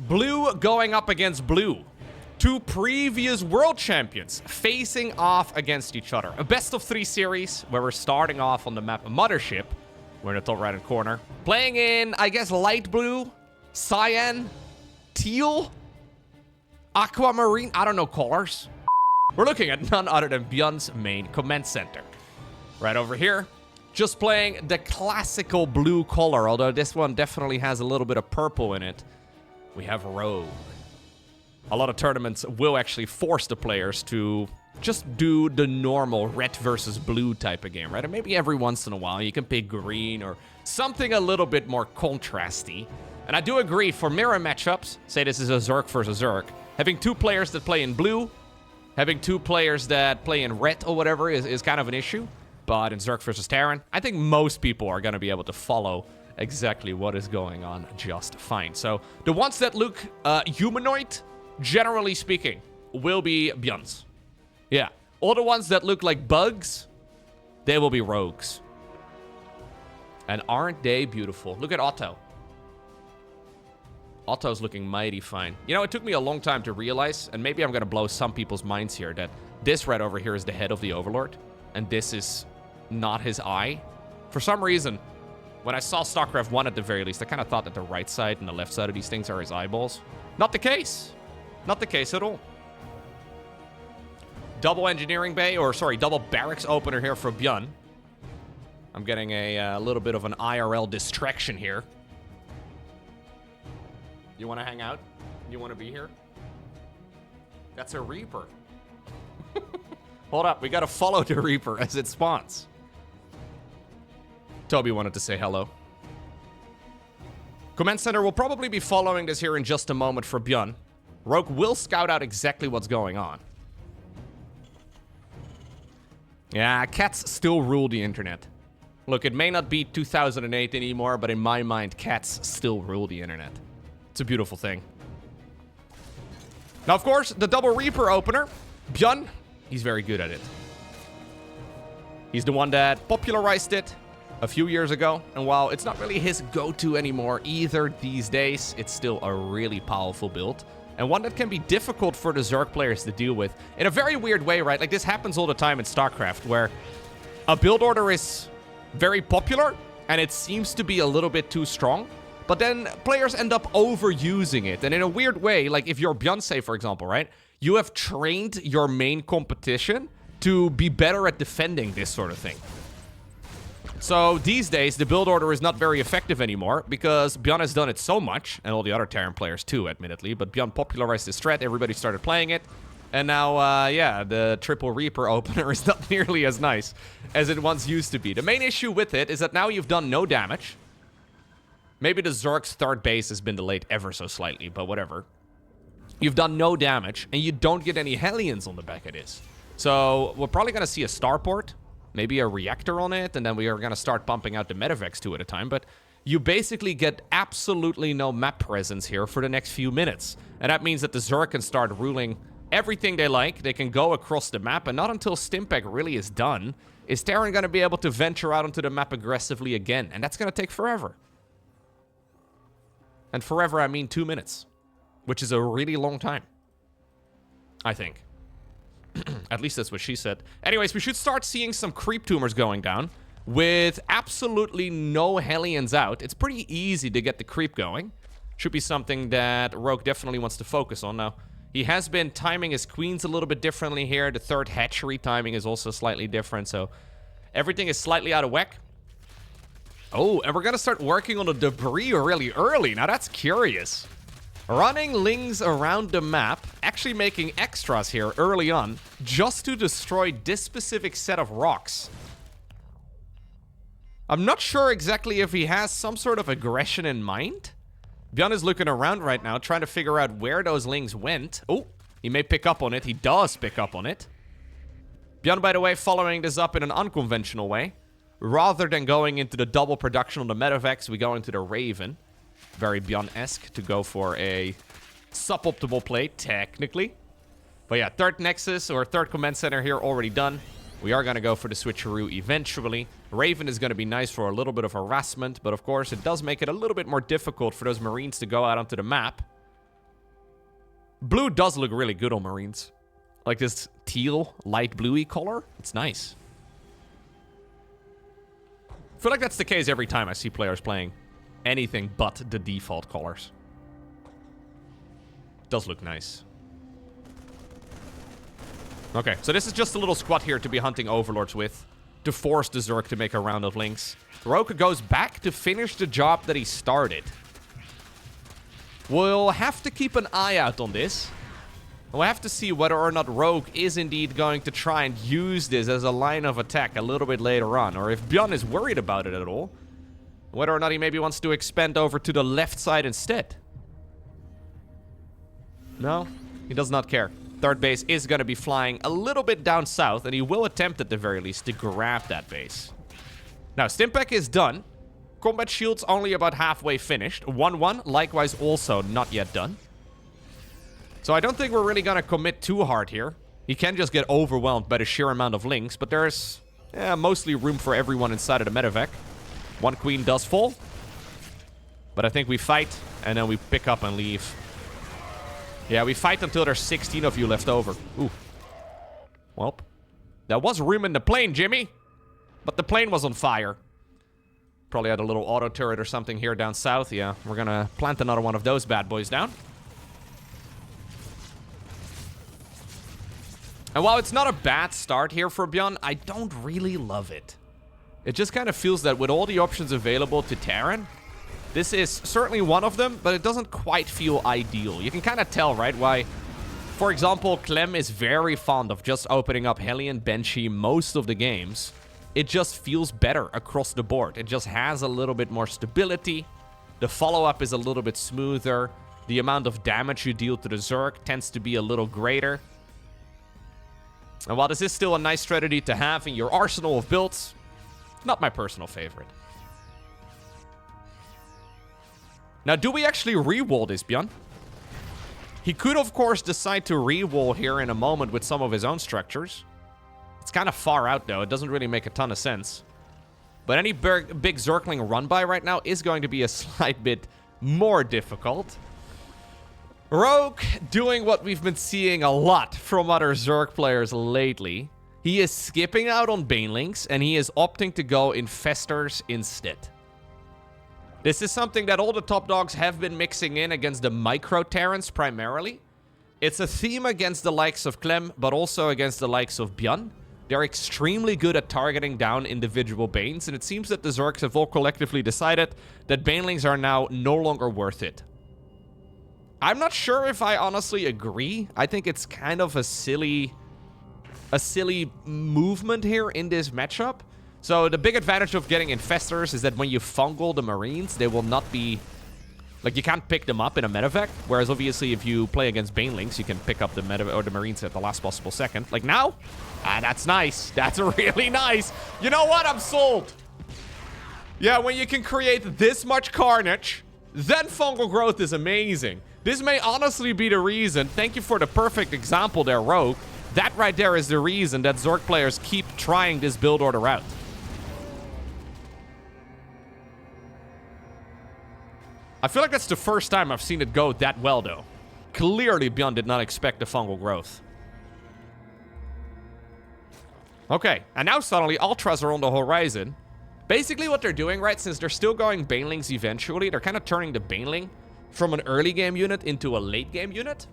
Blue going up against blue. Two previous world champions facing off against each other. A best of 3 series where we're starting off on the map Mothership. We're in the top right-hand corner. Playing in, I guess, light blue, cyan, teal, aquamarine. I don't know colors. We're looking at none other than ByuN's main command center. Right over here, just playing the classical blue color, although this one definitely has a little bit of purple in it. We have Rogue. A lot of tournaments will actually force the players to just do the normal red versus blue type of game, right? And maybe every once in a while you can pick green or something a little bit more contrasty. And I do agree, for mirror matchups, say this is a Zerg versus Zerg, having 2 players that play in blue, having 2 players that play in red or whatever is kind of an issue. But in Zerg versus Terran, I think most people are going to be able to follow exactly what is going on just fine. So the ones that look humanoid, generally speaking, will be ByuNs. Yeah. All the ones that look like bugs, they will be rogues. And aren't they beautiful? Look at Otto. Otto's looking mighty fine. You know, it took me a long time to realize, and maybe I'm going to blow some people's minds here, that this red over here is the head of the Overlord, and this is not his eye. For some reason, when I saw StarCraft 1 at the very least, I kind of thought that the right side and the left side of these things are his eyeballs. Not the case. Not the case at all. Double engineering bay, or sorry, double barracks opener here for ByuN. I'm getting a little bit of an IRL distraction here. You want to hang out? You want to be here? That's a Reaper. Hold up, we got to follow the Reaper as it spawns. Toby wanted to say hello. Command Center will probably be following this here in just a moment for ByuN. Rogue will scout out exactly what's going on. Yeah, cats still rule the internet. Look, it may not be 2008 anymore, but in my mind, cats still rule the internet. It's a beautiful thing. Now, of course, the double Reaper opener, ByuN, he's very good at it. He's the one that popularized it a few years ago, and while it's not really his go-to anymore either these days, it's still a really powerful build, and one that can be difficult for the Zerg players to deal with in a very weird way, right? Like, this happens all the time in StarCraft, where a build order is very popular, and it seems to be a little bit too strong, but then players end up overusing it, and in a weird way, like if you're ByuN, say, for example, right? You have trained your main competition to be better at defending this sort of thing. So these days, the build order is not very effective anymore because ByuN has done it so much, and all the other Terran players too, admittedly, but ByuN popularized this threat, everybody started playing it, and now, yeah, the triple Reaper opener is not nearly as nice as it once used to be. The main issue with it is that now you've done no damage. Maybe the Zerg's third base has been delayed ever so slightly, but whatever. You've done no damage, and you don't get any Hellions on the back of this. So we're probably going to see a starport, maybe a reactor on it, and then we are going to start pumping out the Medivacs 2 at a time, but you basically get absolutely no map presence here for the next few minutes. And that means that the Zerg can start ruling everything they like. They can go across the map, and not until Stimpeg really is done is Terran going to be able to venture out onto the map aggressively again, and that's going to take forever. And forever, I mean 2 minutes, which is a really long time, I think. At least that's what she said. Anyways, we should start seeing some creep tumors going down with absolutely no Hellions out. It's pretty easy to get the creep going. Should be something that Rogue definitely wants to focus on. Now, he has been timing his queens a little bit differently here. The third hatchery timing is also slightly different, so everything is slightly out of whack. Oh, and we're gonna start working on the debris really early. Now, that's curious. Running Lings around the map, actually making extras here early on, just to destroy this specific set of rocks. I'm not sure exactly if he has some sort of aggression in mind. ByuN is looking around right now, trying to figure out where those Lings went. Oh, he may pick up on it. He does pick up on it. ByuN, by the way, following this up in an unconventional way. Rather than going into the double production on the Medivacs, we go into the Raven. Very ByuN-esque to go for a suboptimal play, technically. But yeah, third Nexus or third command center here already done. We are going to go for the switcheroo eventually. Raven is going to be nice for a little bit of harassment, but of course it does make it a little bit more difficult for those Marines to go out onto the map. Blue does look really good on Marines. Like this teal, light bluey color. It's nice. I feel like that's the case every time I see players playing anything but the default colors. Does look nice. Okay, so this is just a little squad here to be hunting overlords with, to force the Zerg to make a round of links. Rogue goes back to finish the job that he started. We'll have to keep an eye out on this. We'll have to see whether or not Rogue is indeed going to try and use this as a line of attack a little bit later on, or if ByuN is worried about it at all. Whether or not he maybe wants to expand over to the left side instead. No, he does not care. Third base is going to be flying a little bit down south, and he will attempt at the very least to grab that base. Now, Stimpack is done. Combat Shield's only about halfway finished. 1-1, likewise also not yet done. So I don't think we're really going to commit too hard here. He can just get overwhelmed by the sheer amount of links, but there's mostly room for everyone inside of the medevac. One queen does fall. But I think we fight, and then we pick up and leave. Yeah, we fight until there's 16 of you left over. Ooh. Welp. There was room in the plane, Jimmy. But the plane was on fire. Probably had a little auto turret or something here down south. Yeah, we're gonna plant another one of those bad boys down. And while it's not a bad start here for ByuN, I don't really love it. It just kind of feels that with all the options available to Terran, this is certainly one of them, but it doesn't quite feel ideal. You can kind of tell, right, why, for example, Clem is very fond of just opening up Hellion Banshee most of the games. It just feels better across the board. It just has a little bit more stability. The follow-up is a little bit smoother. The amount of damage you deal to the Zerg tends to be a little greater. And while this is still a nice strategy to have in your arsenal of builds, not my personal favorite. Now, do we actually re-wall this, ByuN? He could, of course, decide to re-wall here in a moment with some of his own structures. It's kind of far out, though. It doesn't really make a ton of sense. But any big Zergling run-by right now is going to be a slight bit more difficult. Rogue doing what we've been seeing a lot from other Zerg players lately. He is skipping out on Banelings, and he is opting to go Infestors instead. This is something that all the top dogs have been mixing in against the micro Terrans primarily. It's a theme against the likes of Clem, but also against the likes of ByuN. They're extremely good at targeting down individual Banes, and it seems that the Zergs have all collectively decided that Banelings are now no longer worth it. I'm not sure if I honestly agree. I think it's kind of a silly movement here in this matchup. So the big advantage of getting Infestors is that when you fungal the Marines, they will not be... Like, you can't pick them up in a medevac, whereas obviously if you play against Banelings, you can pick up the Marines at the last possible second. Like now? Ah, that's nice. That's really nice. You know what? I'm sold. Yeah, when you can create this much carnage, then fungal growth is amazing. This may honestly be the reason. Thank you for the perfect example there, Rogue. That right there is the reason that Zerg players keep trying this build order out. I feel like that's the first time I've seen it go that well, though. Clearly, ByuN did not expect the fungal growth. Okay, and now suddenly Ultras are on the horizon. Basically what they're doing, right, since they're still going Banelings eventually, they're kind of turning the Baneling from an early game unit into a late game unit.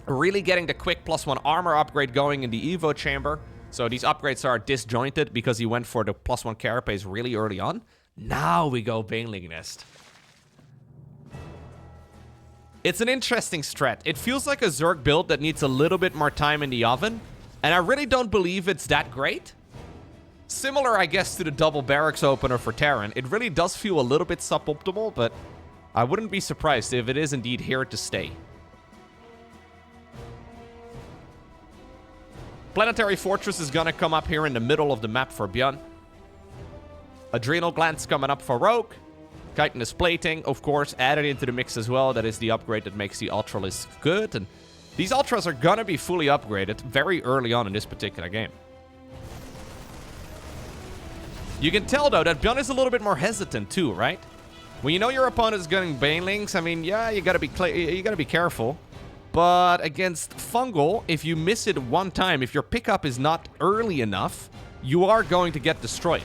Really getting the quick +1 armor upgrade going in the Evo chamber. So these upgrades are disjointed because he went for the +1 carapace really early on. Now we go Baneling Nest. It's an interesting strat. It feels like a Zerg build that needs a little bit more time in the oven, and I really don't believe it's that great. Similar, I guess, to the double barracks opener for Terran. It really does feel a little bit suboptimal, but I wouldn't be surprised if it is indeed here to stay. Planetary Fortress is gonna come up here in the middle of the map for ByuN. Adrenal Glands coming up for Rogue. Chitinous Plating, of course, added into the mix as well. That is the upgrade that makes the Ultralisk good. And these Ultras are gonna be fully upgraded very early on in this particular game. You can tell, though, that ByuN is a little bit more hesitant, too, right? When you know your opponent is getting Banelings, I mean, yeah, you gotta be careful. But against Fungal, if you miss it one time, if your pickup is not early enough, you are going to get destroyed.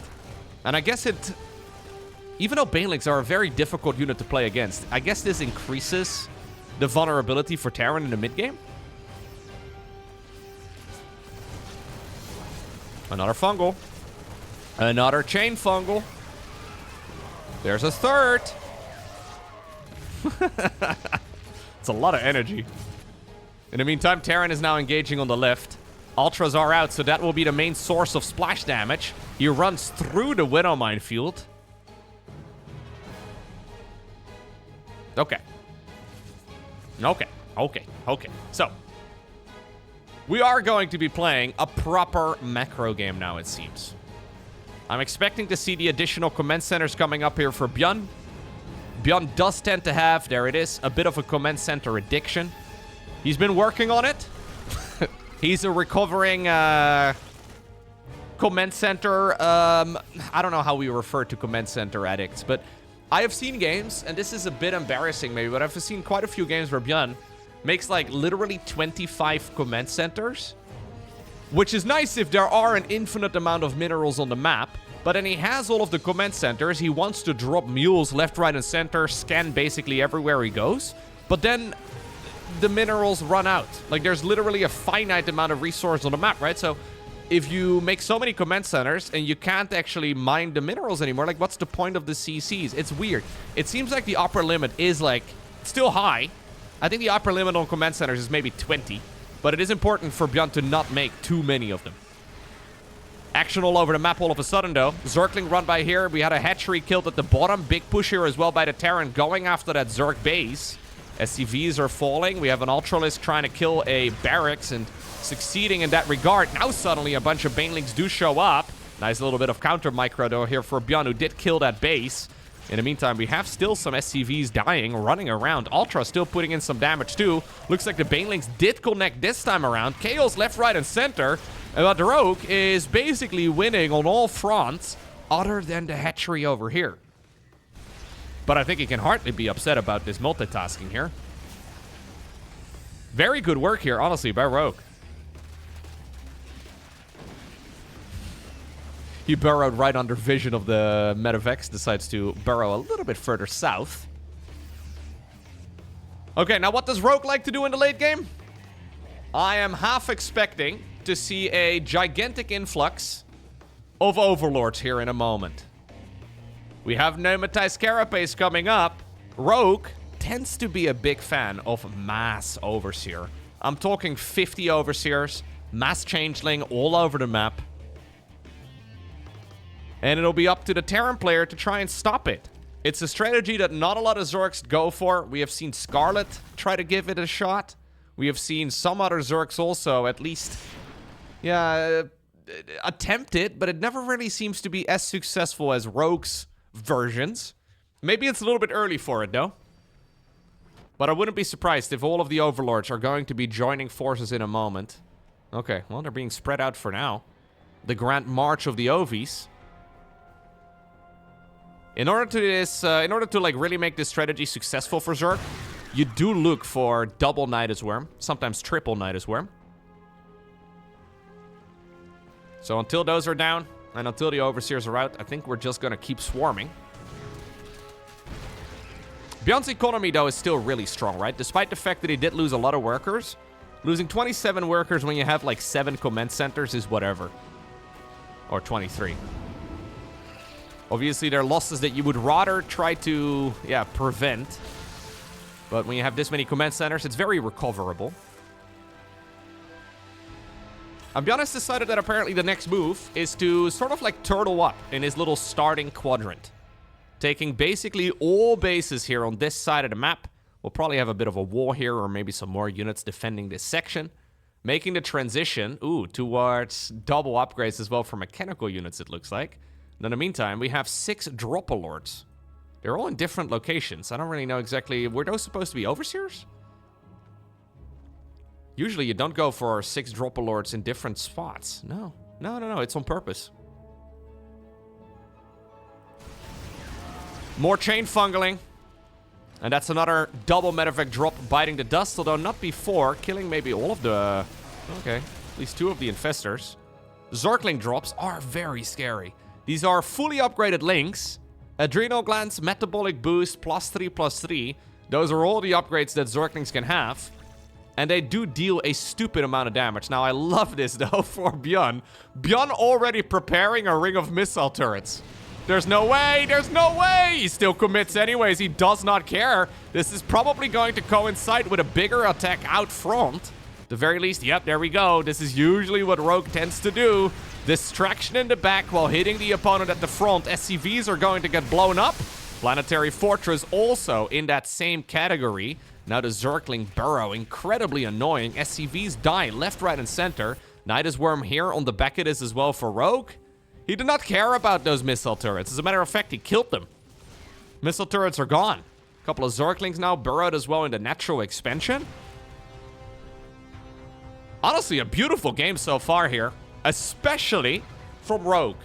And I guess it... Even though Banelings are a very difficult unit to play against, I guess this increases the vulnerability for Terran in the mid-game. Another Fungal. Another Chain Fungal. There's a third. It's a lot of energy. In the meantime, Terran is now engaging on the left. Ultras are out, so that will be the main source of splash damage. He runs through the Widow Minefield. Okay. So, we are going to be playing a proper macro game now, it seems. I'm expecting to see the additional command centers coming up here for ByuN. ByuN does tend to have, there it is, a bit of a command center addiction. He's been working on it. He's a recovering command center. I don't know how we refer to command center addicts, but I have seen games, and this is a bit embarrassing maybe, but I've seen quite a few games where ByuN makes like literally 25 command centers, which is nice if there are an infinite amount of minerals on the map. But then he has all of the command centers. He wants to drop mules left, right, and center, scan basically everywhere he goes. But then the minerals run out. Like, there's literally a finite amount of resource on the map, right? So if you make so many command centers and you can't actually mine the minerals anymore, like, what's the point of the CCs? It's weird. It seems like the upper limit is, like, still high. I think the upper limit on command centers is maybe 20. But it is important for ByuN to not make too many of them. Action all over the map all of a sudden, though. Zergling run by here. We had a hatchery killed at the bottom. Big push here as well by the Terran going after that Zerg base. SCVs are falling. We have an Ultralisk trying to kill a barracks and succeeding in that regard. Now suddenly a bunch of Banelings do show up. Nice little bit of counter micro, though, here for ByuN, who did kill that base. In the meantime, we have still some SCVs dying, running around. Ultra still putting in some damage, too. Looks like the Banelings did connect this time around. Chaos left, right, and center. But the Rogue is basically winning on all fronts, other than the hatchery over here. But I think he can hardly be upset about this multitasking here. Very good work here, honestly, by Rogue. He burrowed right under vision of the Medivacs, decides to burrow a little bit further south. Okay, now what does Rogue like to do in the late game? I am half expecting to see a gigantic influx of Overlords here in a moment. We have Pneumatized Carapace coming up. Rogue tends to be a big fan of mass Overseer. I'm talking 50 Overseers, mass Changeling all over the map. And it'll be up to the Terran player to try and stop it. It's a strategy that not a lot of Zergs go for. We have seen Scarlet try to give it a shot. We have seen some other Zergs also, at least, attempt it, but it never really seems to be as successful as Rogue's versions. Maybe it's a little bit early for it, though. But I wouldn't be surprised if all of the Overlords are going to be joining forces in a moment. Okay, well, they're being spread out for now. The Grand March of the Ovies. In order to like really make this strategy successful for Zerg, you do look for double Nydus Worm, sometimes triple Nydus Worm. So until those are down, and until the Overseers are out, I think we're just gonna keep swarming. ByuN's economy, though, is still really strong, right? Despite the fact that he did lose a lot of workers, losing 27 workers when you have like 7 command centers is whatever. Or 23. Obviously, there are losses that you would rather try to, prevent. But when you have this many command centers, it's very recoverable. ByuN decided that apparently the next move is to sort of like turtle up in his little starting quadrant. Taking basically all bases here on this side of the map. We'll probably have a bit of a wall here, or maybe some more units defending this section. Making the transition, towards double upgrades as well for mechanical units, it looks like. In the meantime, we have 6 Dropalords. They're all in different locations. I don't really know exactly. Were those supposed to be Overseers? Usually you don't go for 6 Dropalords in different spots. No. It's on purpose. More chain fungling. And that's another double medevac drop biting the dust, although not before, killing maybe all of the... Okay, at least 2 of the infestors. Zergling drops are very scary. These are fully upgraded links. Adrenal glands, metabolic boost, +3/+3. Those are all the upgrades that Zerglings can have. And they do deal a stupid amount of damage. Now, I love this, though, for ByuN. ByuN already preparing a ring of missile turrets. There's no way! There's no way! He still commits anyways. He does not care. This is probably going to coincide with a bigger attack out front. At the very least, yep, there we go. This is usually what Rogue tends to do. Distraction in the back while hitting the opponent at the front. SCVs are going to get blown up. Planetary Fortress also in that same category. Now the Zergling burrow, incredibly annoying. SCVs die left, right, and center. Nydus Worm here on the back of this as well for Rogue. He did not care about those missile turrets. As a matter of fact, he killed them. Missile turrets are gone. A couple of Zerglings now burrowed as well in the natural expansion. Honestly, a beautiful game so far here. Especially from Rogue.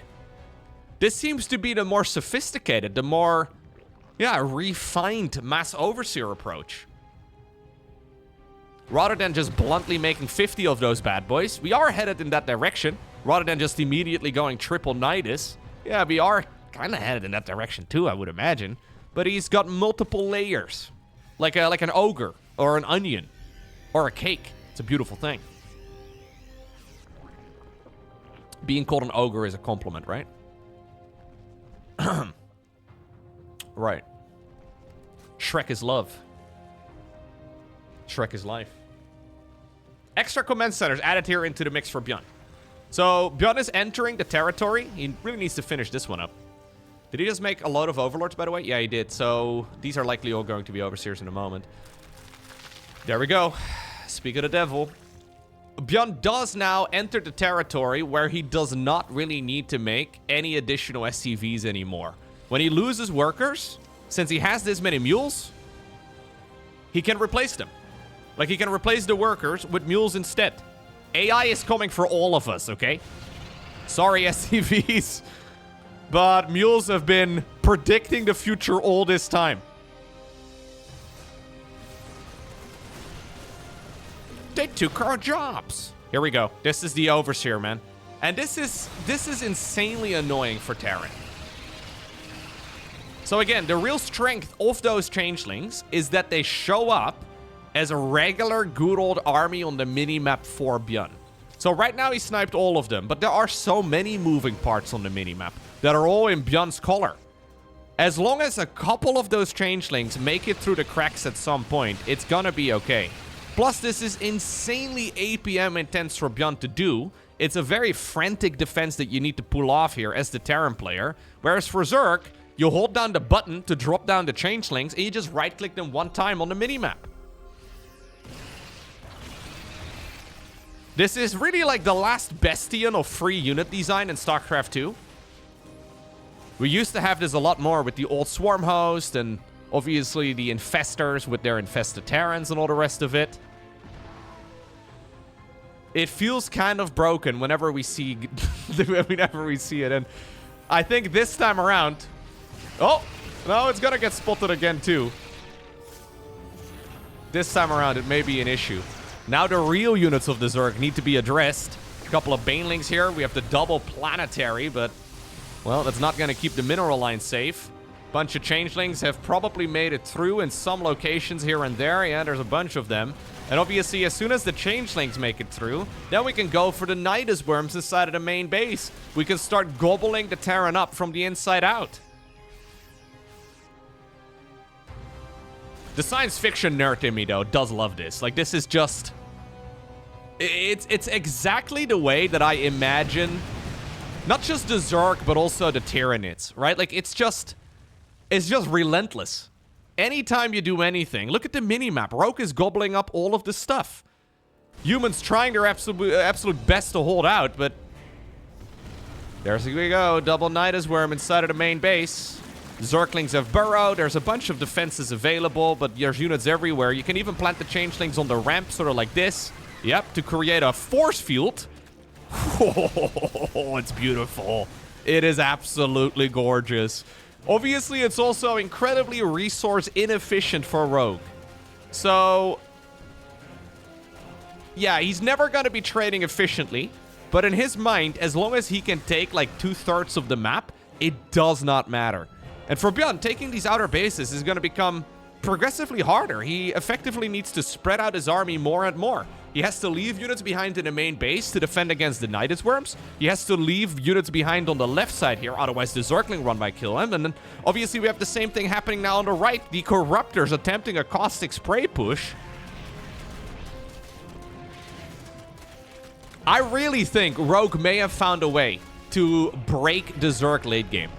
This seems to be the more sophisticated, the more, refined Mass Overseer approach. Rather than just bluntly making 50 of those bad boys, we are headed in that direction. Rather than just immediately going triple Nydus. Yeah, we are kind of headed in that direction too, I would imagine. But he's got multiple layers. Like an ogre, or an onion, or a cake. It's a beautiful thing. Being called an ogre is a compliment, right? Right. Shrek is love. Shrek is life. Extra command centers added here into the mix for ByuN. So, ByuN is entering the territory. He really needs to finish this one up. Did he just make a load of overlords, by the way? Yeah, he did. So, these are likely all going to be overseers in a moment. There we go. Speak of the devil. ByuN does now enter the territory where he does not really need to make any additional SCVs anymore. When he loses workers, since he has this many mules, he can replace them. Like, he can replace the workers with mules instead. AI is coming for all of us, okay? Sorry, SCVs. But mules have been predicting the future all this time. They took our jobs. Here we go. This is the Overseer, man. And this is insanely annoying for Terran. So again, the real strength of those Changelings is that they show up as a regular good old army on the minimap for ByuN. So right now he sniped all of them, but there are so many moving parts on the minimap that are all in ByuN's color. As long as a couple of those Changelings make it through the cracks at some point, it's gonna be okay. Plus, this is insanely APM intense for ByuN to do. It's a very frantic defense that you need to pull off here as the Terran player. Whereas for Zerg, you hold down the button to drop down the Changelings, and you just right-click them one time on the minimap. This is really like the last bastion of free unit design in StarCraft 2. We used to have this a lot more with the old Swarm Host and obviously the Infestors with their infested Terrans and all the rest of it. It feels kind of broken whenever we see it. And I think this time around... Oh! No, it's gonna get spotted again too. This time around, it may be an issue. Now the real units of the Zerg need to be addressed. A couple of Banelings here. We have the double planetary, but... well, that's not gonna keep the mineral line safe. Bunch of Changelings have probably made it through in some locations here and there. Yeah, there's a bunch of them. And obviously, as soon as the Changelings make it through, then we can go for the Nydus worms inside of the main base. We can start gobbling the Terran up from the inside out. The science fiction nerd in me, though, does love this. Like, this is just... It's exactly the way that I imagine not just the Zerg, but also the Tyranids, right? Like, it's just relentless. Anytime you do anything, look at the minimap. Rogue is gobbling up all of the stuff. Humans trying their absolute best to hold out, but... there we go. Double Nydus worm inside of the main base. Zerglings have burrowed. There's a bunch of defenses available, but there's units everywhere. You can even plant the Changelings on the ramp, sort of like this. Yep, to create a force field. Oh, it's beautiful. It is absolutely gorgeous. Obviously, it's also incredibly resource inefficient for Rogue. So, yeah, he's never going to be trading efficiently. But in his mind, as long as he can take like 2/3 of the map, it does not matter. And for ByuN, taking these outer bases is going to become progressively harder. He effectively needs to spread out his army more and more. He has to leave units behind in the main base to defend against the Nydus worms. He has to leave units behind on the left side here, otherwise the Zergling run might kill him. And then obviously we have the same thing happening now on the right. The Corruptors attempting a caustic spray push. I really think Rogue may have found a way to break the Zerg late game.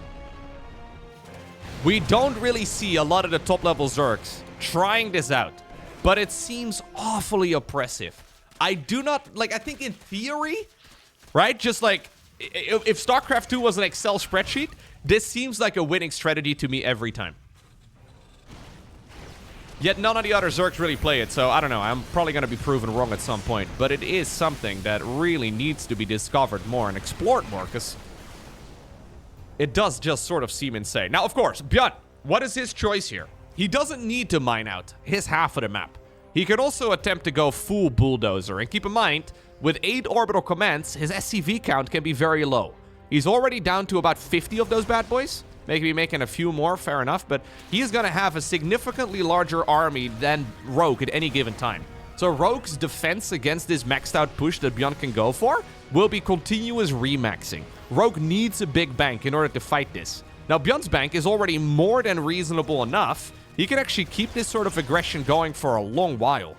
We don't really see a lot of the top level Zergs trying this out, but it seems awfully oppressive. I do not, like, I think in theory, right? Just like, if StarCraft 2 was an Excel spreadsheet, this seems like a winning strategy to me every time. Yet none of the other Zergs really play it, so I don't know. I'm probably going to be proven wrong at some point, but it is something that really needs to be discovered more and explored more, because it does just sort of seem insane. Now, of course, ByuN, what is his choice here? He doesn't need to mine out his half of the map. He could also attempt to go full bulldozer. And keep in mind, with 8 orbital commands, his SCV count can be very low. He's already down to about 50 of those bad boys. Maybe making a few more, fair enough. But he's going to have a significantly larger army than Rogue at any given time. So Rogue's defense against this maxed out push that ByuN can go for will be continuous remaxing. Rogue needs a big bank in order to fight this. Now, ByuN's bank is already more than reasonable enough. He can actually keep this sort of aggression going for a long while.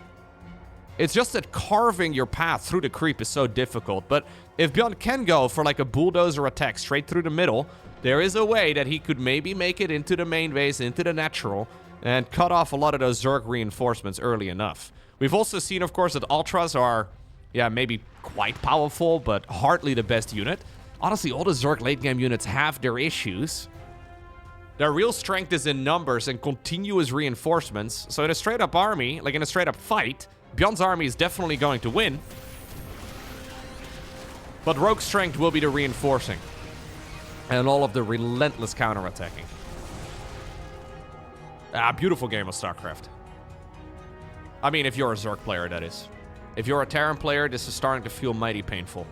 It's just that carving your path through the creep is so difficult. But if ByuN can go for like a bulldozer attack straight through the middle, there is a way that he could maybe make it into the main base, into the natural, and cut off a lot of those Zerg reinforcements early enough. We've also seen, of course, that Ultras are, yeah, maybe quite powerful, but hardly the best unit. Honestly, all the Zerg late-game units have their issues. Their real strength is in numbers and continuous reinforcements. So in a straight-up army, like in a straight-up fight, ByuN's army is definitely going to win. But Rogue's strength will be the reinforcing. And all of the relentless counterattacking. Beautiful game of StarCraft. I mean, if you're a Zerg player, that is. If you're a Terran player, this is starting to feel mighty painful.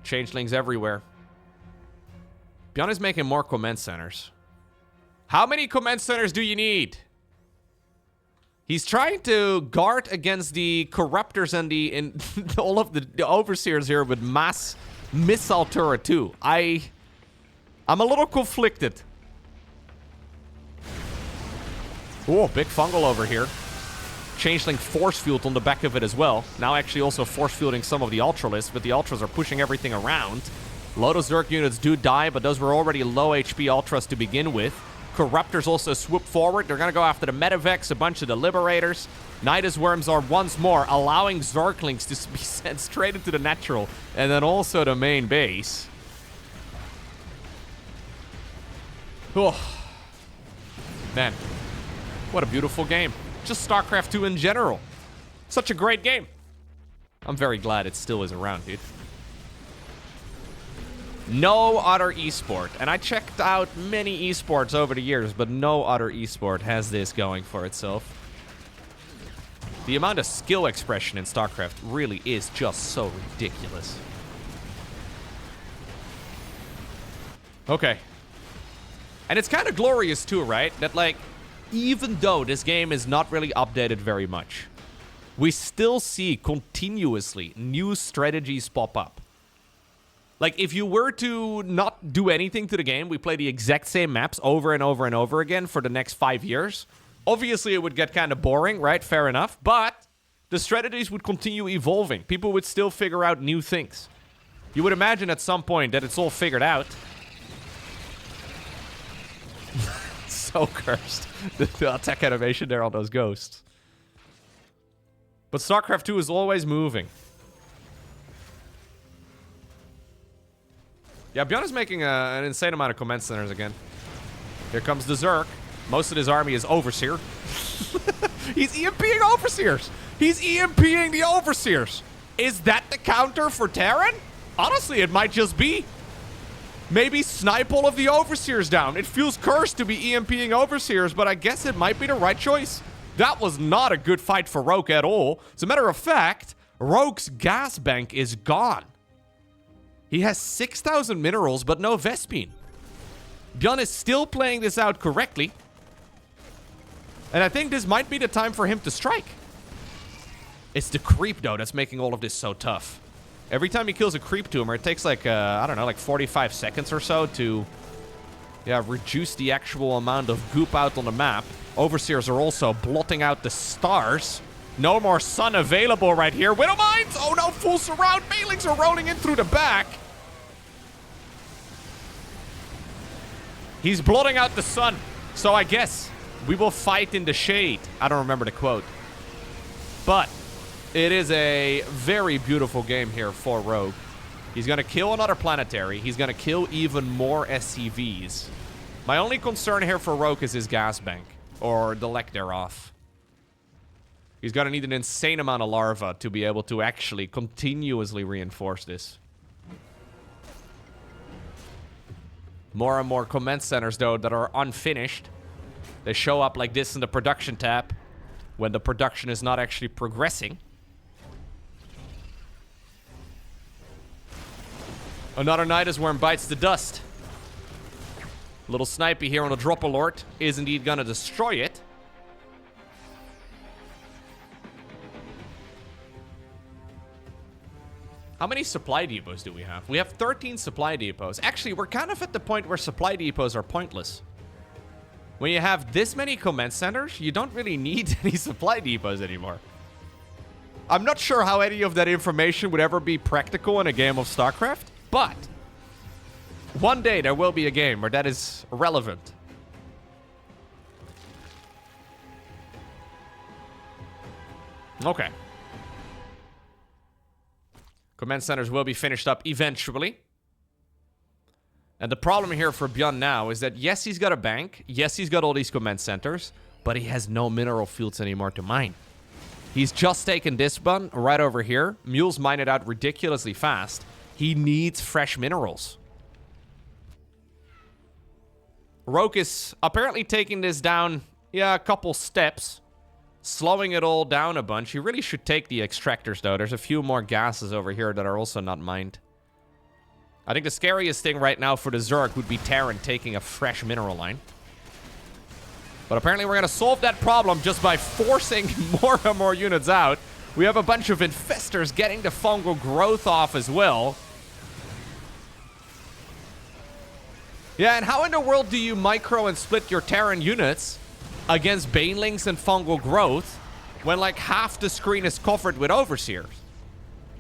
Changelings everywhere. ByuN is making more command centers. How many command centers do you need? He's trying to guard against the Corruptors and all of the Overseers here with mass missile turret too. I'm a little conflicted. Oh, big fungal over here. Changeling force field on the back of it as well. Now actually also force fielding some of the Ultralists, but the Ultras are pushing everything around. Lotus Zerg units do die, but those were already low HP Ultras to begin with. Corruptors also swoop forward. They're going to go after the Medivacs, a bunch of the Liberators. Nydus Worms are once more allowing Zerglings to be sent straight into the natural, and then also the main base. Oh. Man, what a beautiful game. Just StarCraft 2 in general. Such a great game. I'm very glad it still is around, dude. No other esport, and I checked out many esports over the years, but no other esport has this going for itself. The amount of skill expression in StarCraft really is just so ridiculous. Okay. And it's kind of glorious too, right? That, like, even though this game is not really updated very much, we still see continuously new strategies pop up. Like, if you were to not do anything to the game, we play the exact same maps over and over and over again for the next 5 years, obviously it would get kind of boring, right? Fair enough. But the strategies would continue evolving. People would still figure out new things. You would imagine at some point that it's all figured out. So cursed. The attack animation there on those ghosts. But StarCraft 2 is always moving. Yeah, ByuN is making an insane amount of command centers again. Here comes the Zerg. Most of his army is Overseer. He's EMPing Overseers. He's EMPing the Overseers. Is that the counter for Terran? Honestly, it might just be. Maybe snipe all of the Overseers down. It feels cursed to be EMPing Overseers, but I guess it might be the right choice. That was not a good fight for Rogue at all. As a matter of fact, Rogue's gas bank is gone. He has 6,000 minerals, but no Vespene. ByuN is still playing this out correctly. And I think this might be the time for him to strike. It's the creep, though, that's making all of this so tough. Every time he kills a creep tumor, it takes like, I don't know, like 45 seconds or so to, reduce the actual amount of goop out on the map. Overseers are also blotting out the stars. No more sun available right here. Widow Mines! Oh no, full surround. Banelings are rolling in through the back. He's blotting out the sun. So I guess we will fight in the shade. I don't remember the quote. But it is a very beautiful game here for Rogue. He's going to kill another planetary. He's going to kill even more SCVs. My only concern here for Rogue is his gas bank, or the lack thereof. He's going to need an insane amount of larva to be able to actually continuously reinforce this. More and more command centers, though, that are unfinished. They show up like this in the production tab when the production is not actually progressing. Another Nydus worm bites the dust. Little snipey here on the drop alert is indeed going to destroy it. How many supply depots do we have? We have 13 supply depots. Actually, we're kind of at the point where supply depots are pointless. When you have this many command centers, you don't really need any supply depots anymore. I'm not sure how any of that information would ever be practical in a game of StarCraft, but one day there will be a game where that is relevant. Okay. Command centers will be finished up eventually. And the problem here for ByuN now is that, yes, he's got a bank. Yes, he's got all these command centers. But he has no mineral fields anymore to mine. He's just taken this one right over here. Mules mine it out ridiculously fast. He needs fresh minerals. Rogue is apparently taking this down, a couple steps. Slowing it all down a bunch. He really should take the extractors, though. There's a few more gases over here that are also not mined. I think the scariest thing right now for the Zerg would be Terran taking a fresh mineral line. But apparently we're going to solve that problem just by forcing more and more units out. We have a bunch of infestors getting the fungal growth off as well. Yeah, and how in the world do you micro and split your Terran units against Banelings and fungal growth when like half the screen is covered with Overseers?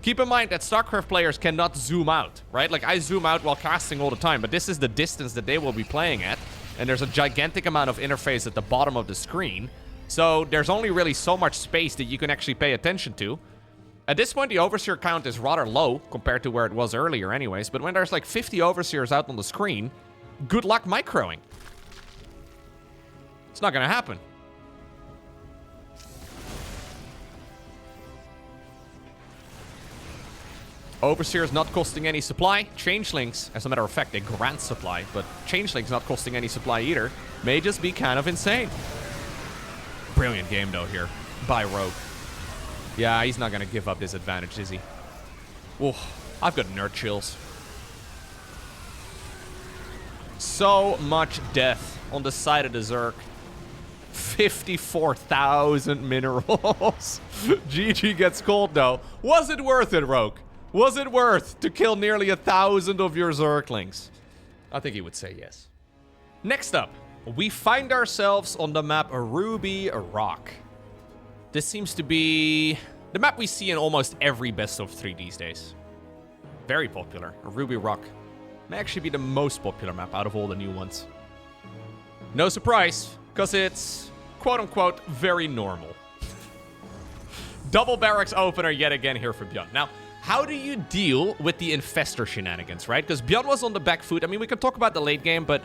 Keep in mind that StarCraft players cannot zoom out, right? Like, I zoom out while casting all the time, but this is the distance that they will be playing at, and there's a gigantic amount of interface at the bottom of the screen, so there's only really so much space that you can actually pay attention to. At this point, the Overseer count is rather low compared to where it was earlier anyways, but when there's like 50 Overseers out on the screen, good luck microing. It's not gonna happen. Overseer is not costing any supply. Changelings, as a matter of fact, they grant supply, but Changelings not costing any supply either. May just be kind of insane. Brilliant game, though, here by Rogue. Yeah, he's not gonna give up this advantage, is he? Oh, I've got nerd chills. So much death on the side of the Zerg. 54,000 minerals. GG gets cold, though. Was it worth it, Rogue? Was it worth to kill nearly 1,000 of your Zerglings? I think he would say yes. Next up, we find ourselves on the map Ruby Rock. This seems to be the map we see in almost every best of 3 these days. Very popular. Ruby Rock may actually be the most popular map out of all the new ones. No surprise, because it's, quote-unquote, very normal. Double barracks opener yet again here for ByuN. Now, how do you deal with the infestor shenanigans, right? Because ByuN was on the back foot. I mean, we can talk about the late game, but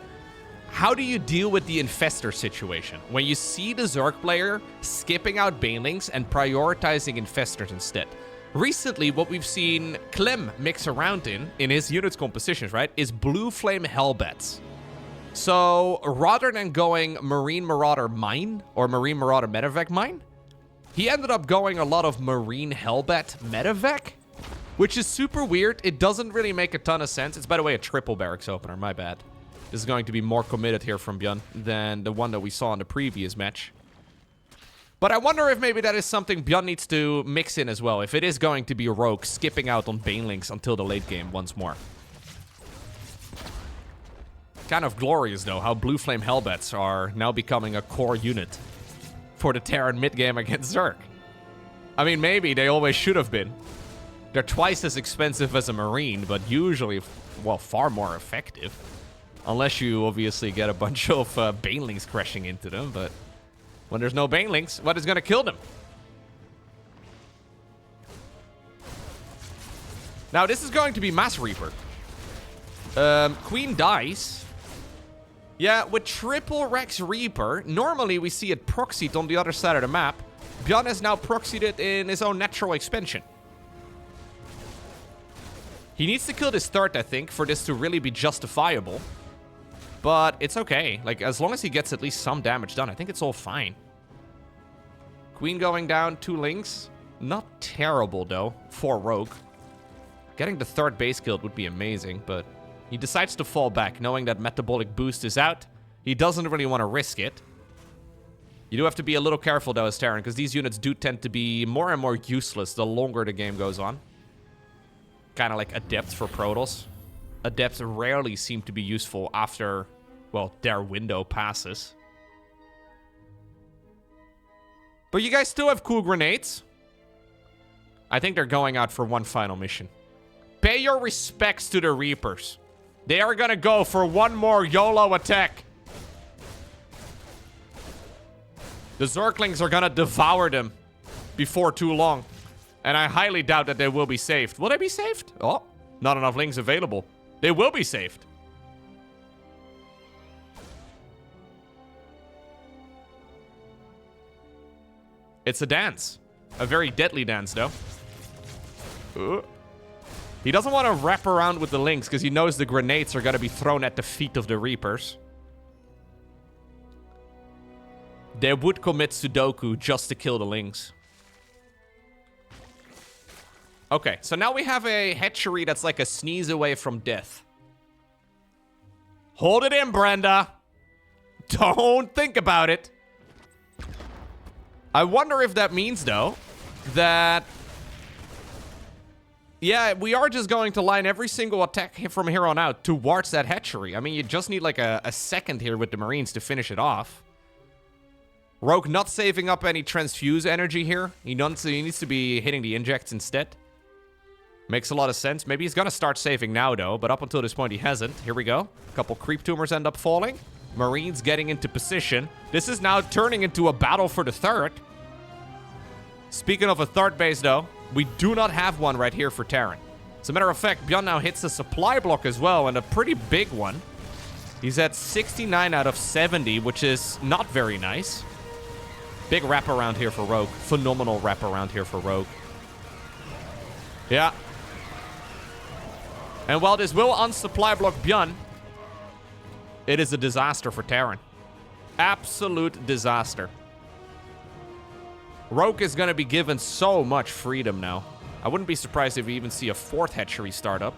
how do you deal with the infestor situation when you see the Zerg player skipping out Banelings and prioritizing infestors instead? Recently, what we've seen Clem mix around in his units compositions, right, is Blue Flame Hellbats. So, rather than going Marine Marauder Mine or Marine Marauder Medevac Mine, he ended up going a lot of Marine Hellbat Medevac, which is super weird. It doesn't really make a ton of sense. It's, by the way, a triple barracks opener, my bad. This is going to be more committed here from ByuN than the one that we saw in the previous match. But I wonder if maybe that is something ByuN needs to mix in as well. If it is going to be Rogue skipping out on Banelings until the late game once more. Kind of glorious, though, how Blue Flame Hellbats are now becoming a core unit for the Terran mid-game against Zerg. I mean, maybe they always should have been. They're twice as expensive as a Marine, but usually, well, far more effective. Unless you obviously get a bunch of Banelings crashing into them, but when there's no Banelings, what is going to kill them? Now, this is going to be Mass Reaper. Queen dies. Yeah, with triple Rex Reaper, normally we see it proxied on the other side of the map. ByuN has now proxied it in his own natural expansion. He needs to kill this third, I think, for this to really be justifiable. But it's okay. Like, as long as he gets at least some damage done, I think it's all fine. Queen going down, 2 links. Not terrible, though, for Rogue. Getting the third base killed would be amazing, but he decides to fall back, knowing that Metabolic Boost is out. He doesn't really want to risk it. You do have to be a little careful, though, as Terran, because these units do tend to be more and more useless the longer the game goes on. Kind of like Adepts for Protoss. Adepts rarely seem to be useful after, well, their window passes. But you guys still have cool grenades. I think they're going out for one final mission. Pay your respects to the Reapers. They are gonna go for one more YOLO attack. The Zerglings are gonna devour them before too long. And I highly doubt that they will be saved. Will they be saved? Oh, not enough links available. They will be saved. It's a dance. A very deadly dance, though. He doesn't want to wrap around with the links because he knows the grenades are going to be thrown at the feet of the Reapers. They would commit Sudoku just to kill the links. Okay, so now we have a hatchery that's like a sneeze away from death. Hold it in, Brenda. Don't think about it. I wonder if that means, though, that... yeah, we are just going to line every single attack from here on out towards that hatchery. I mean, you just need like a second here with the Marines to finish it off. Rogue not saving up any transfuse energy here. He needs to be hitting the injects instead. Makes a lot of sense. Maybe he's going to start saving now, though. But up until this point, he hasn't. Here we go. A couple creep tumors end up falling. Marines getting into position. This is now turning into a battle for the third. Speaking of a third base, though, we do not have one right here for Terran. As a matter of fact, ByuN now hits a supply block as well, and a pretty big one. He's at 69 out of 70, which is not very nice. Big wraparound here for Rogue. Phenomenal wraparound here for Rogue. Yeah. And while this will unsupply block ByuN, it is a disaster for Terran. Absolute disaster. Rogue is going to be given so much freedom now. I wouldn't be surprised if we even see a fourth hatchery start up.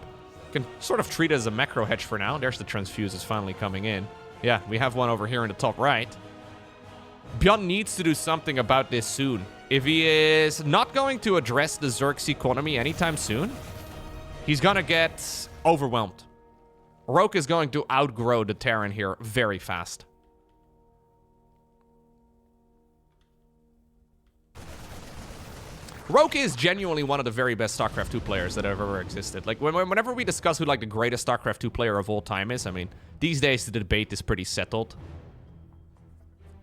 Can sort of treat it as a macro hatch for now. There's the transfuses finally coming in. Yeah, we have one over here in the top right. ByuN needs to do something about this soon. If he is not going to address the Zerg's economy anytime soon, he's going to get overwhelmed. Rogue is going to outgrow the Terran here very fast. Rogue is genuinely one of the very best StarCraft 2 players that have ever existed. Like, whenever we discuss who, like, the greatest StarCraft 2 player of all time is, I mean, these days the debate is pretty settled.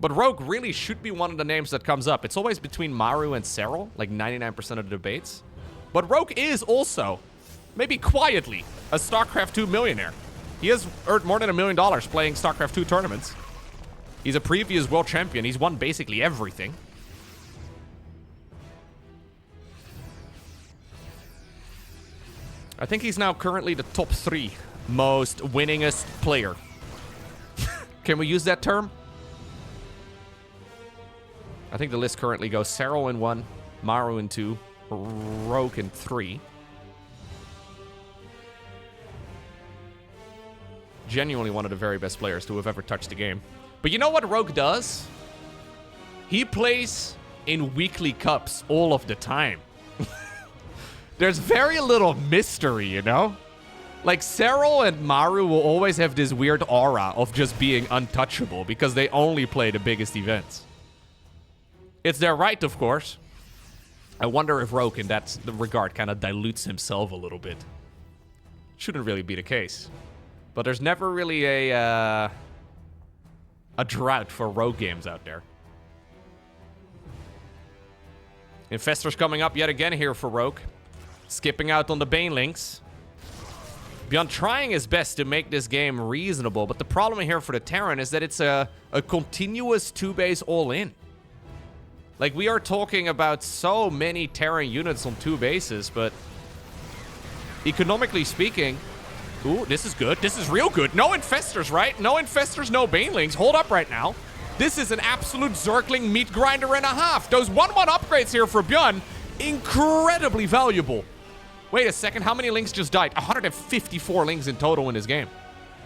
But Rogue really should be one of the names that comes up. It's always between Maru and Serral, like 99% of the debates. But Rogue is also, maybe quietly, a StarCraft 2 millionaire. He has earned more than $1 million playing StarCraft 2 tournaments. He's a previous world champion. He's won basically everything. I think he's now currently the top 3 most winningest player. Can we use that term? I think the list currently goes Serral in 1, Maru in 2, Rogue in 3. Genuinely one of the very best players to have ever touched the game. But you know what Rogue does? He plays in weekly cups all of the time. There's very little mystery, you know? Like, Serral and Maru will always have this weird aura of just being untouchable because they only play the biggest events. It's their right, of course. I wonder if Rogue, in that regard, kind of dilutes himself a little bit. Shouldn't really be the case. But there's never really a drought for Rogue games out there. Infestor's coming up yet again here for Rogue. Skipping out on the Banelings. ByuN trying his best to make this game reasonable, but the problem here for the Terran is that it's a continuous 2-base all-in. Like, we are talking about so many Terran units on 2 bases, but economically speaking... Ooh, this is good. This is real good. No Infestors, right? No Infestors, no Banelings. Hold up right now. This is an absolute Zergling meat grinder and a half. Those 1-1 upgrades here for ByuN, incredibly valuable. Wait a second, how many Lings just died? 154 Lings in total in this game.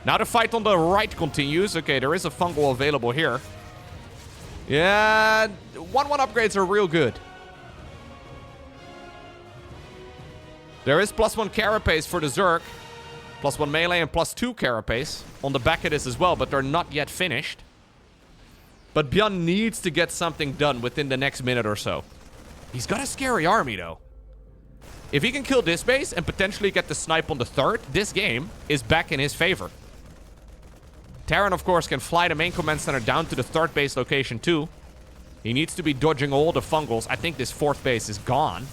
Now the fight on the right continues. Okay, there is a fungal available here. Yeah, 1-1 upgrades are real good. There is +1 carapace for the Zerg. +1 melee and +2 carapace on the back of this as well, but they're not yet finished. But ByuN needs to get something done within the next minute or so. He's got a scary army, though. If he can kill this base and potentially get the snipe on the 3rd, this game is back in his favor. Terran, of course, can fly the main command center down to the 3rd base location, too. He needs to be dodging all the fungals. I think this 4th base is gone.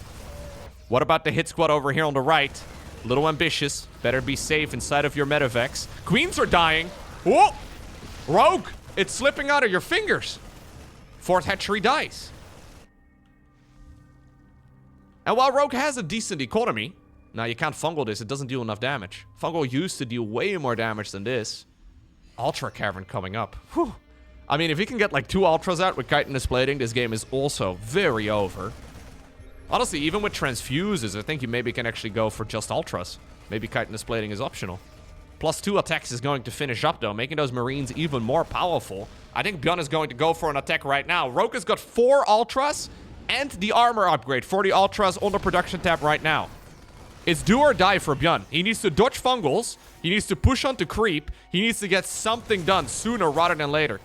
What about the hit squad over here on the right? A little ambitious. Better be safe inside of your Medivacs. Queens are dying. Whoa! Rogue! It's slipping out of your fingers. 4th hatchery dies. And while Rogue has a decent economy... Now, you can't fungal this. It doesn't do enough damage. Fungal used to deal way more damage than this. Ultra Cavern coming up. Whew. I mean, if he can get like 2 Ultras out with Chitinous Plating, this game is also very over. Honestly, even with Transfuses, I think you maybe can actually go for just Ultras. Maybe Chitinous Plating is optional. +2 attacks is going to finish up, though, making those Marines even more powerful. I think ByuN is going to go for an attack right now. Rogue has got 4 Ultras and the armor upgrade for the Ultras on the production tab right now. It's do or die for ByuN. He needs to dodge fungals. He needs to push on to creep. He needs to get something done sooner rather than later.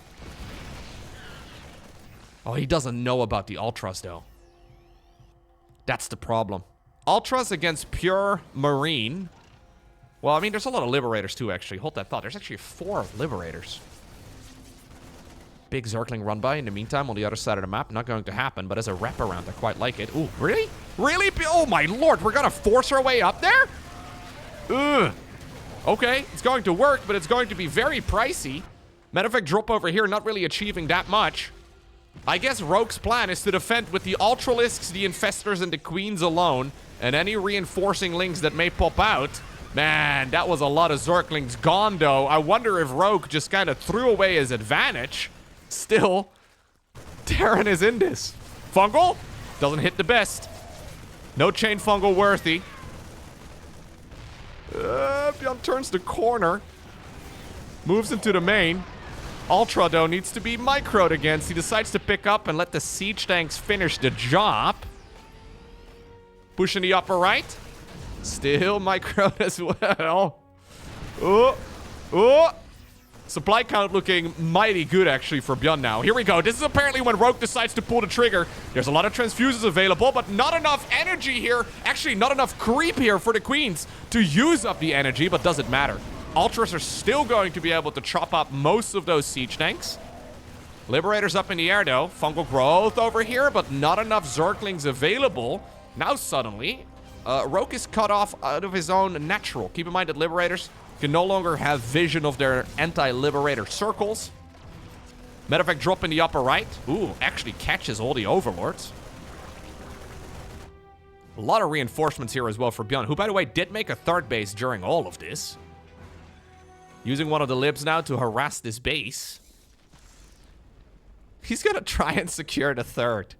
Oh, he doesn't know about the Ultras, though. That's the problem. Ultras against pure Marine. Well, I mean, there's a lot of Liberators, too, actually. Hold that thought. There's actually 4 Liberators. Big Zergling run by in the meantime on the other side of the map. Not going to happen, but as a wraparound, I quite like it. Ooh, really? Really? Oh, my lord. We're going to force our way up there? Ugh. Okay, it's going to work, but it's going to be very pricey. Matter of fact, drop over here, not really achieving that much. I guess Rogue's plan is to defend with the Ultralisks, the Infestors, and the Queens alone, and any reinforcing Lings that may pop out. Man, that was a lot of Zerglings gone, though. I wonder if Rogue just kind of threw away his advantage. Still, Terran is in this. Fungal? Doesn't hit the best. No chain fungal worthy. ByuN turns the corner. Moves into the main. Ultra, though, needs to be microed against. He decides to pick up and let the siege tanks finish the job. Pushing the upper right. Still microed as well. Oh. Oh. Supply count looking mighty good, actually, for ByuN now. Here we go. This is apparently when Rogue decides to pull the trigger. There's a lot of transfuses available, but not enough energy here. Actually, not enough creep here for the Queens to use up the energy, but does it matter? Ultras are still going to be able to chop up most of those siege tanks. Liberators up in the air, though. Fungal growth over here, but not enough Zerglings available. Now, suddenly, Rogue is cut off out of his own natural. Keep in mind that Liberators can no longer have vision of their anti-Liberator circles. Matter of fact, drop in the upper right. Ooh, actually catches all the Overlords. A lot of reinforcements here as well for ByuN, who, by the way, did make a third base during all of this. Using one of the libs now to harass this base. He's gonna try and secure the third.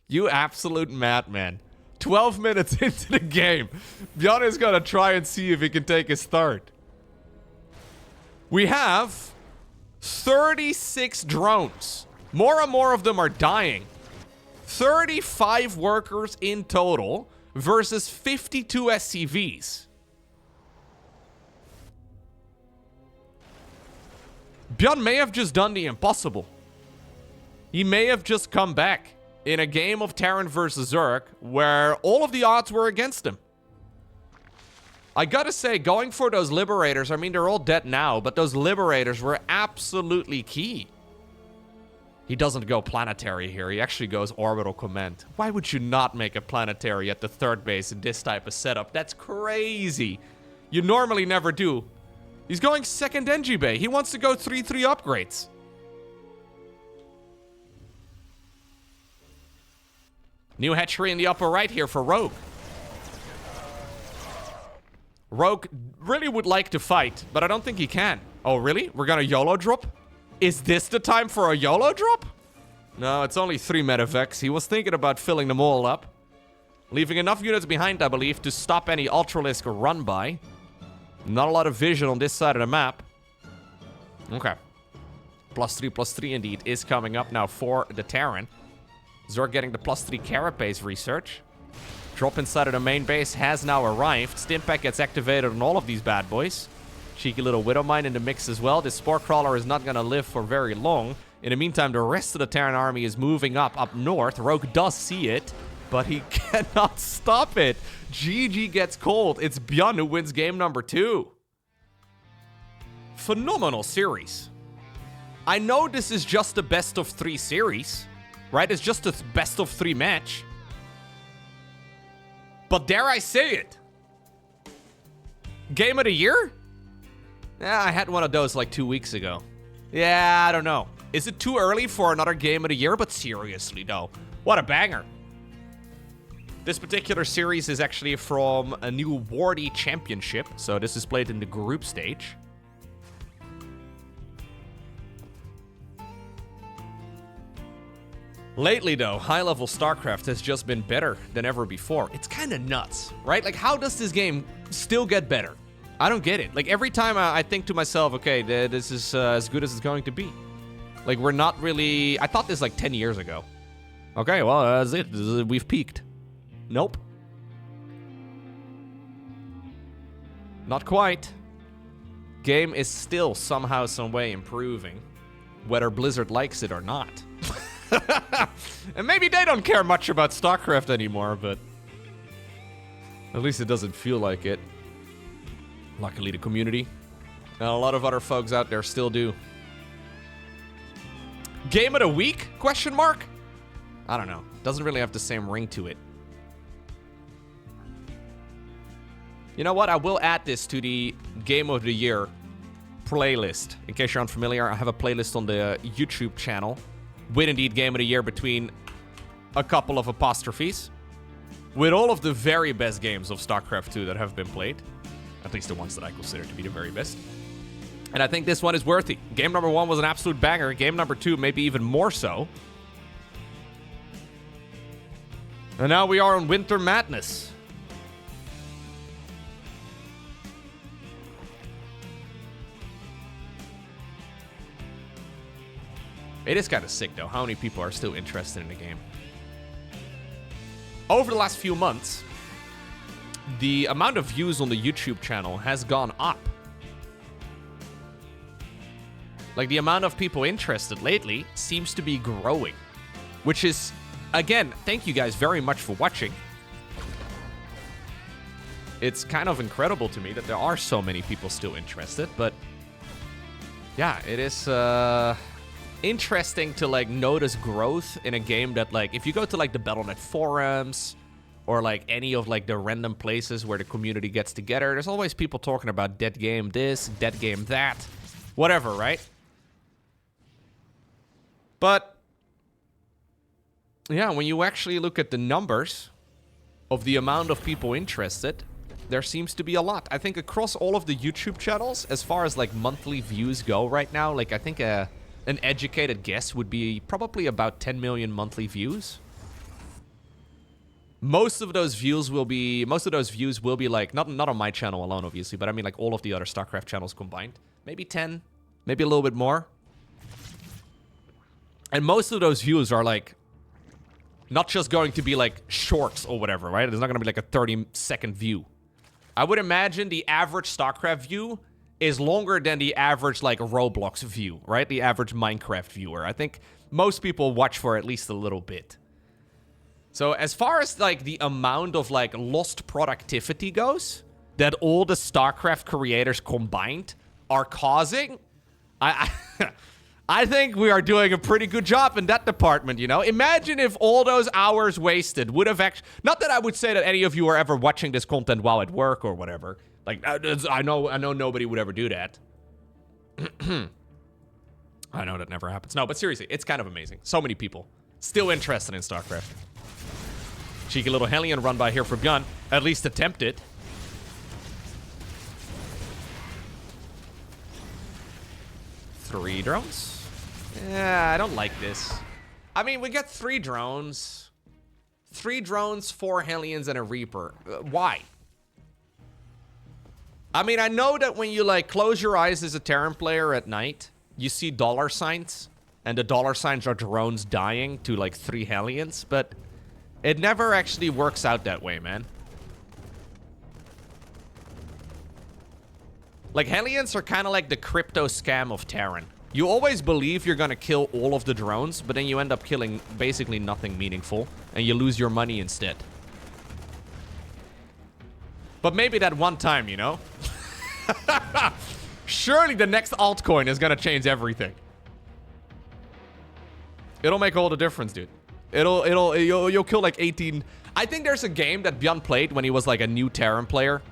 You absolute madman. 12 minutes into the game, ByuN is gonna try and see if he can take his third. We have 36 drones. More and more of them are dying. 35 workers in total versus 52 SCVs. ByuN may have just done the impossible. He may have just come back in a game of Terran versus Zerg where all of the odds were against him. I gotta say, going for those Liberators, I mean, they're all dead now, but those Liberators were absolutely key. He doesn't go planetary here. He actually goes orbital command. Why would you not make a planetary at the third base in this type of setup? That's crazy. You normally never do. He's going second NG Bay. He wants to go 3-3 upgrades. New hatchery in the upper right here for Rogue. Rogue really would like to fight, but I don't think he can. Oh, really? We're gonna YOLO drop? Is this the time for a YOLO drop? No, it's only 3 medevacs. He was thinking about filling them all up. Leaving enough units behind, I believe, to stop any Ultralisk run by. Not a lot of vision on this side of the map. Okay. +3/+3 indeed is coming up now for the Terran. Zerg getting the +3 carapace research. Drop inside of the main base has now arrived. Stimpack gets activated on all of these bad boys. Cheeky little Widowmine in the mix as well. This Spore Crawler is not going to live for very long. In the meantime, the rest of the Terran army is moving up north. Rogue does see it, but he cannot stop it. GG gets cold. It's ByuN who wins game number 2. Phenomenal series. I know this is just a best of 3 series, right? It's just a best of 3 match. But dare I say it? Game of the year? Yeah, I had one of those like 2 weeks ago. Yeah, I don't know. Is it too early for another game of the year? But seriously, though, what a banger. This particular series is actually from a new Wardy Championship. So this is played in the group stage. Lately, though, high-level StarCraft has just been better than ever before. It's kind of nuts, right? Like, how does this game still get better? I don't get it. Like, every time I think to myself, okay, this is as good as it's going to be. Like, we're not really... I thought this like 10 years ago. Okay, well, that's it. We've peaked. Nope. Not quite. Game is still somehow, some way improving. Whether Blizzard likes it or not. And maybe they don't care much about StarCraft anymore, but... at least it doesn't feel like it. Luckily, the community and a lot of other folks out there still do. Game of the week? Question mark? I don't know. Doesn't really have the same ring to it. You know what? I will add this to the Game of the Year playlist. In case you're unfamiliar, I have a playlist on the YouTube channel with indeed Game of the Year between a couple of apostrophes. With all of the very best games of StarCraft 2 that have been played. At least the ones that I consider to be the very best. And I think this one is worthy. Game number 1 was an absolute banger. Game number 2 maybe even more so. And now we are on Winter Madness. It is kind of sick, though, how many people are still interested in the game. Over the last few months, the amount of views on the YouTube channel has gone up. Like, the amount of people interested lately seems to be growing. Which is, again, thank you guys very much for watching. It's kind of incredible to me that there are so many people still interested, but... yeah, it is, interesting to, like, notice growth in a game that, like, if you go to, like, the Battle.net forums or, like, any of, like, the random places where the community gets together, there's always people talking about dead game this, dead game that, whatever, right? But, yeah, when you actually look at the numbers of the amount of people interested, there seems to be a lot. I think across all of the YouTube channels, as far as like monthly views go right now, like I think an educated guess would be probably about 10 million monthly views. Most of those views will be like, not on my channel alone, obviously, but I mean like all of the other StarCraft channels combined. Maybe 10, maybe a little bit more. And most of those views are like, not just going to be like shorts or whatever, right? It's not going to be like a 30-second view. I would imagine the average StarCraft view is longer than the average like Roblox view, right? The average Minecraft viewer. I think most people watch for at least a little bit. So as far as like the amount of like lost productivity goes that all the StarCraft creators combined are causing, I think we are doing a pretty good job in that department, you know? Imagine if all those hours wasted would have actually... Not that I would say that any of you are ever watching this content while at work or whatever. Like, I know nobody would ever do that. I know that never happens. No, but seriously, it's kind of amazing. So many people still interested in StarCraft. Cheeky little Hellion run by here for ByuN. At least attempt it. Three drones? Yeah, I don't like this. I mean, we get 3 drones. 3 drones, 4 Hellions, and a Reaper. Why? I mean, I know that when you, like, close your eyes as a Terran player at night, you see dollar signs, and the dollar signs are drones dying to, like, 3 Hellions, but it never actually works out that way, man. Like, Hellions are kind of like the crypto scam of Terran. You always believe you're gonna kill all of the drones, but then you end up killing basically nothing meaningful, and you lose your money instead. But maybe that one time, you know? Surely the next altcoin is gonna change everything. It'll make all the difference, dude. You'll kill like 18... I think there's a game that ByuN played when he was like a new Terran player.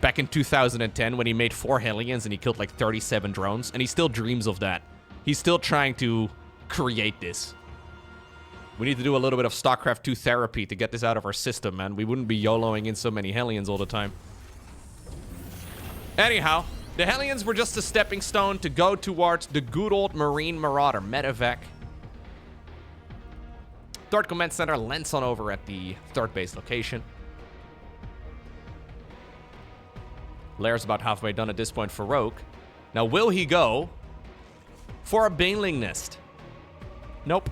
Back in 2010 when he made 4 Hellions and he killed like 37 drones. And he still dreams of that. He's still trying to create this. We need to do a little bit of StarCraft 2 therapy to get this out of our system, man. We wouldn't be YOLOing in so many Hellions all the time. Anyhow, the Hellions were just a stepping stone to go towards the good old Marine Marauder medevac. 3rd Command Center lands on over at the 3rd base location. Lair's about halfway done at this point for Rogue. Now, will he go for a Baneling Nest? Nope.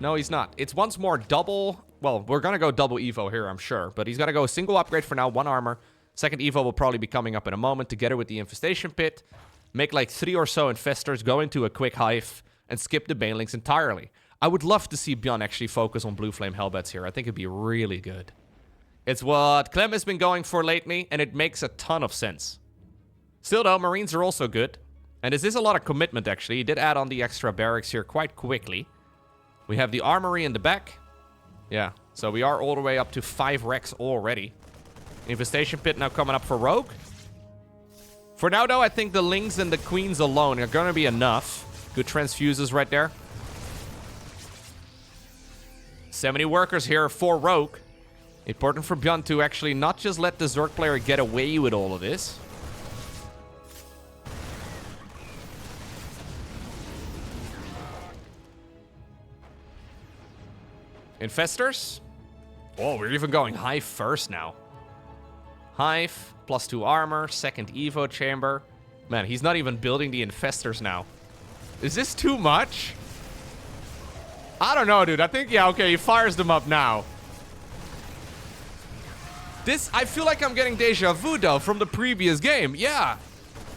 No, he's not. It's once more double... Well, we're going to go double Evo here, I'm sure. But he's got to go single upgrade for now, 1 armor. 2nd Evo will probably be coming up in a moment together with the Infestation Pit. Make like 3 or so Infestors, go into a quick hive, and skip the Banelings entirely. I would love to see ByuN actually focus on Blue Flame Hellbats here. I think it'd be really good. It's what Clem has been going for lately, and it makes a ton of sense. Still, though, Marines are also good. And this is a lot of commitment, actually. He did add on the extra barracks here quite quickly. We have the armory in the back. Yeah, so we are all the way up to 5 wrecks already. Infestation Pit now coming up for Rogue. For now, though, I think the Lings and the Queens alone are going to be enough. Good transfuses right there. 70 workers here for Rogue. Important for ByuN to actually not just let the Zerg player get away with all of this. Infestors? Oh, we're even going Hive first now. Hive, +2 armor, 2nd Evo chamber. Man, he's not even building the Infestors now. Is this too much? I don't know, dude. I think, yeah, okay, he fires them up now. This, I feel like I'm getting deja vu, though, from the previous game. Yeah.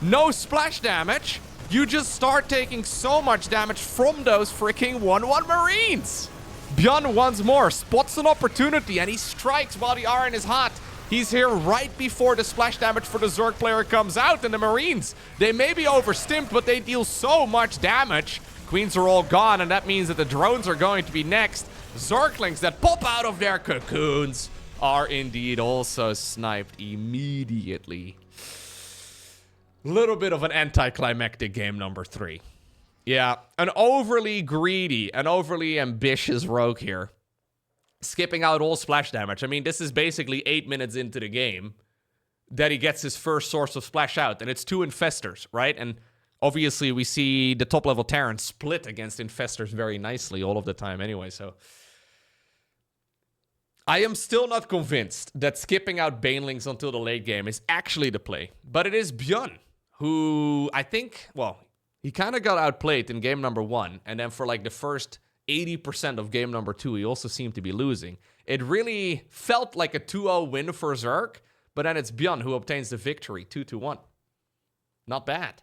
No splash damage. You just start taking so much damage from those freaking 1-1 Marines. ByuN once more spots an opportunity, and he strikes while the iron is hot. He's here right before the splash damage for the Zerg player comes out, and the Marines, they may be overstimped, but they deal so much damage. Queens are all gone, and that means that the drones are going to be next. Zerglings that pop out of their cocoons are indeed also sniped immediately. Little bit of an anticlimactic game number 3. Yeah, an overly greedy, an overly ambitious Rogue here. skipping out all splash damage. I mean, this is basically 8 minutes into the game that he gets his first source of splash out, and it's 2 Infestors, right? And obviously we see the top level Terran split against Infestors very nicely all of the time anyway, so... I am still not convinced that skipping out Banelings until the late game is actually the play. But it is ByuN, who I think, well, he kind of got outplayed in game number 1, and then for like the first 80% of game number 2, he also seemed to be losing. It really felt like a 2-0 win for Zerg, but then it's ByuN who obtains the victory, 2-1. Not bad.